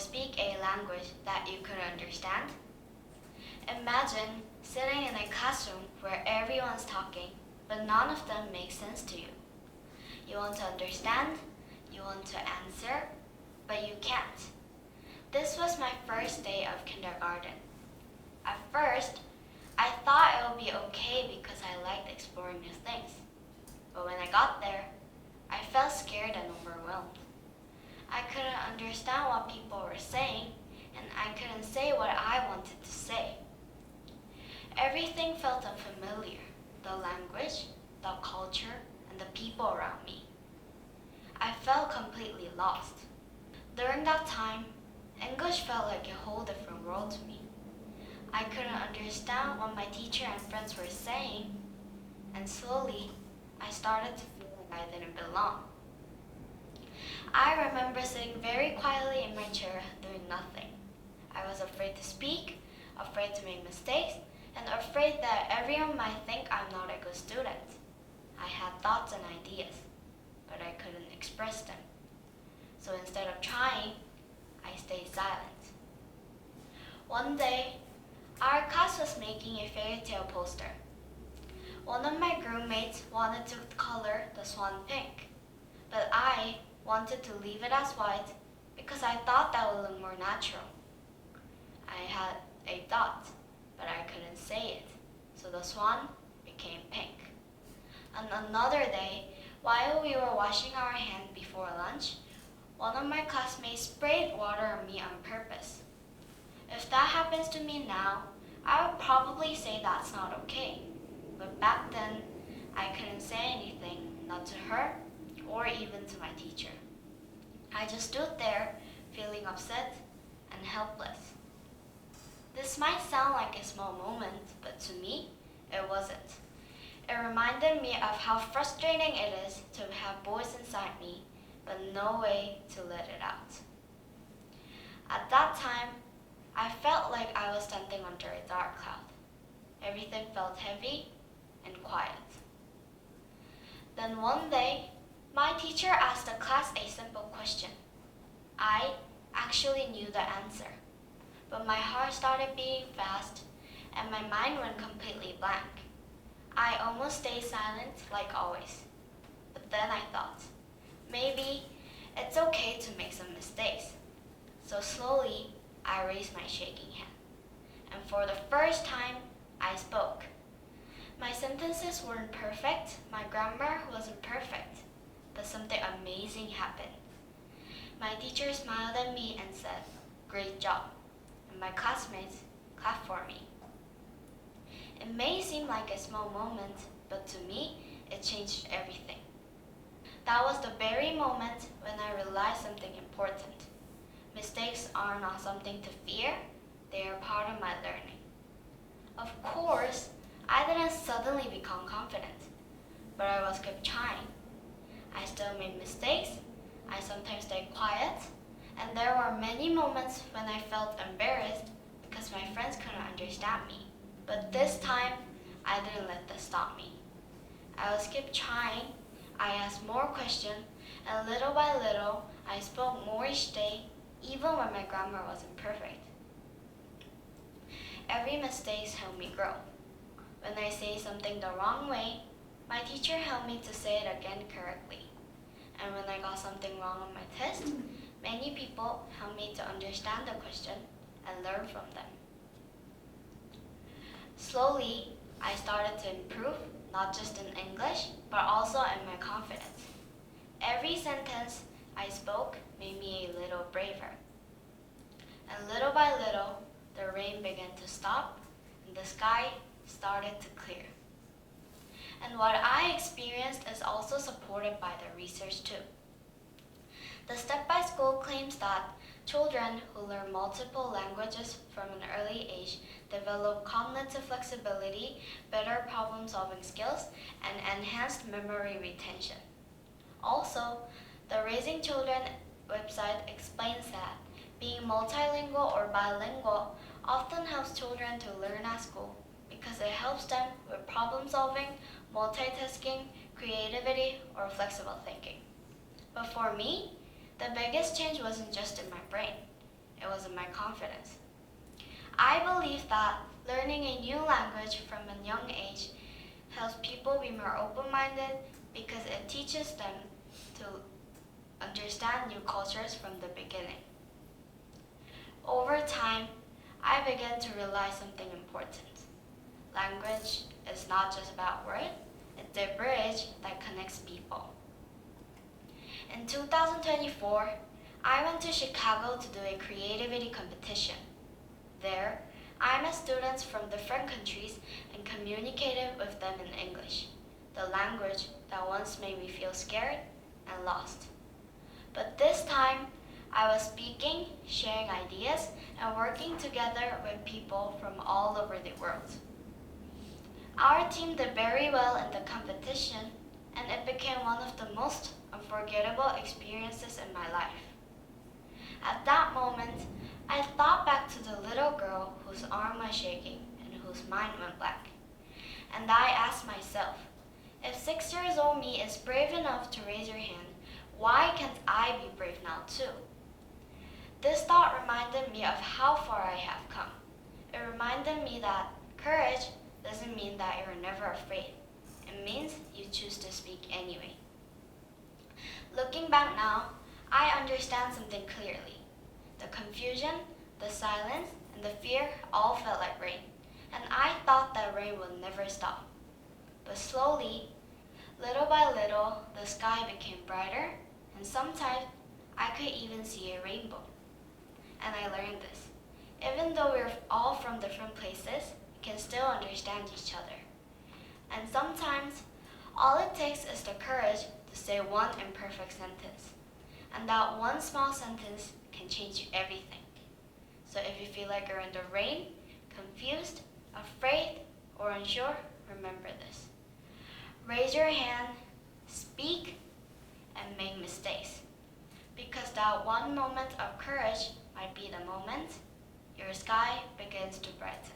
speak a language that you could understand? Imagine sitting in a classroom where everyone's talking, but none of them make sense to you. You want to understand, you want to answer, but you can't. This was my first day of kindergarten. At first, I thought it would be okay because I liked exploring new things. But when I got there, I felt scared and overwhelmed. I couldn't understand what people were saying, and I couldn't say what I wanted to say. Everything felt unfamiliar, the language, the culture, and the people around me. I felt completely lost. During that time, English felt like a whole different world to me. I couldn't understand what my teacher and friends were saying, and slowly, I started to feel like I didn't belong. I remember sitting very quietly in my chair doing nothing. I was afraid to speak, afraid to make mistakes, and afraid that everyone might think I'm not a good student. I had thoughts and ideas, but I couldn't express them. So instead of trying, I stayed silent. One day, our class was making a fairy tale poster. One of my groupmates wanted to color the swan pink, but I wanted to leave it as white because I thought that would look more natural. I had a thought, but I couldn't say it, so the swan became pink. On another day, while we were washing our hands before lunch, one of my classmates sprayed water on me on purpose. If that happens to me now, I would probably say that's not okay. But back then, I couldn't say anything, not to her or even to my teacher. I just stood there, feeling upset and helpless. This might sound like a small moment, but to me, it wasn't. It reminded me of how frustrating it is to have voice inside me, but no way to let it out. At that time, I felt like I was standing under a dark cloud. Everything felt heavy and quiet. Then one day, my teacher asked the class a simple question. I actually knew the answer, but my heart started beating fast and my mind went completely blank. I almost stayed silent like always. But then I thought, maybe it's okay to make some mistakes. So slowly, I raised my shaking hand. And for the first time, I spoke. My sentences weren't perfect, my grammar wasn't perfect, but something amazing happened. My teacher smiled at me and said, "Great job," and my classmates clapped for me. It may seem like a small moment, but to me, it changed everything. That was the very moment when I realized something important. Mistakes are not something to fear, they are part of my learning. Of course, I didn't suddenly become confident, but I was kept trying. I still made mistakes, I sometimes stayed quiet, and there were many moments when I felt embarrassed because my friends couldn't understand me. But this time, I didn't let that stop me. I was kept trying, I asked more questions, and little by little, I spoke more each day, even when my grammar wasn't perfect. Every mistake helped me grow. When I say something the wrong way, my teacher helped me to say it again correctly. And when I got something wrong on my test, many people helped me to understand the question and learn from them. Slowly, I started to improve, not just in English, but also in my confidence. Every sentence I spoke made me a little braver. And little by little, the rain began to stop and the sky started to clear. And what I experienced is also supported by the research too. The Step by School claims that children who learn multiple languages from an early age develop cognitive flexibility, better problem-solving skills, and enhanced memory retention. Also, the Raising Children website explains that being multilingual or bilingual often helps children to learn at school because it helps them with problem-solving, multitasking, creativity, or flexible thinking. But for me, the biggest change wasn't just in my brain. it wasn't my confidence. I believe that learning a new language from a young age helps people be more open-minded because it teaches them to understand new cultures from the beginning. Over time, I began to realize something important. Language is not just about words, it's a bridge that connects people. In 2024, I went to Chicago to do a creativity competition. There, I met students from different countries and communicated with them in English, the language that once made me feel scared and lost. But this time, I was speaking, sharing ideas, and working together with people from all over the world. Our team did very well in the competition, and it became one of the most unforgettable experiences in my life. At that moment, I thought back to the little girl whose arm was shaking and whose mind went blank. And I asked myself, if 6-year-old me is brave enough to raise her hand, why can't I be brave now too? This thought reminded me of how far I have come. It reminded me that courage doesn't mean that you're never afraid. It means you choose to speak anyway. Looking back now, I understand something clearly. The confusion, the silence, and the fear all felt like rain, and I thought that rain would never stop. But slowly, little by little, the sky became brighter, and sometimes I could even see a rainbow. And I learned this. Even though we're all from different places, we can still understand each other. And sometimes, all it takes is the courage to say one imperfect sentence. And that one small sentence can change everything. So if you feel like you're in the rain, confused, afraid, or unsure, remember this. Raise your hand, speak, and make mistakes. Because that one moment of courage might be the moment your sky begins to brighten.